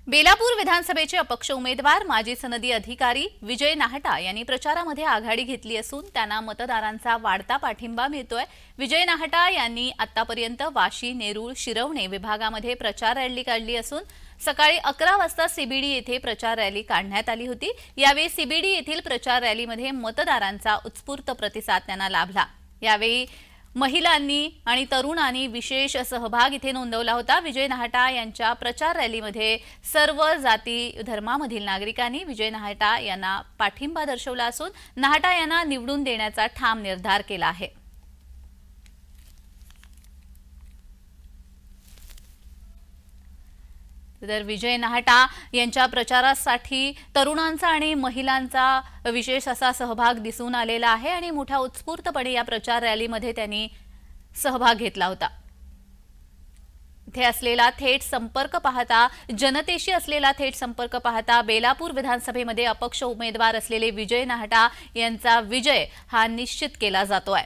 बेलापूर विधानसभेचे अपक्ष उमेदवार माजी सनदी अधिकारी विजय नाहटा यांनी प्रचारामध्ये आघाडी घेतली असून त्यांना मतदारांचा वाढता पाठिंबा मिळतोय। विजय नाहटा यांनी आतापर्यंत वाशी, नेरूळ, शिरवणे विभागामध्ये प्रचार रॅली काढली असून सकाळी 11 वाजता सीबीडी येथे प्रचार रॅली काढण्यात आली होती। यावेळी सीबीडी येथील प्रचार रॅलीमध्ये मतदारांचा उत्स्फूर्त प्रतिसाद त्यांना लाभला। यावेळी महिलांनी आणि तरुणांनी विशेष सहभाग इथे नोंदवला होता। विजय नाहटा यांच्या प्रचार रॅलीमध्ये सर्व जाती धर्मामधील नागरिकांनी विजय नाहटा यांना पाठिंबा दर्शवला असून नाहटा यांना निवडून देण्याचा ठाम निर्धार केला आहे। तर विजय नाहटा यांच्या प्रचारासाठी तरुणांचा आणि महिलांचा विशेष असा सहभाग दिसून आलेला आहे आणि मोठ्या उत्स्फूर्तपणे या प्रचार रॅलीमध्ये त्यांनी सहभाग घेतला होता। इथे असलेला थेट संपर्क पाहता, जनतेशी असलेला थेट संपर्क पाहता बेलापूर विधानसभेमध्ये अपक्ष उमेदवार असलेले विजय नाहटा यांचा विजय हा निश्चित केला जातोय।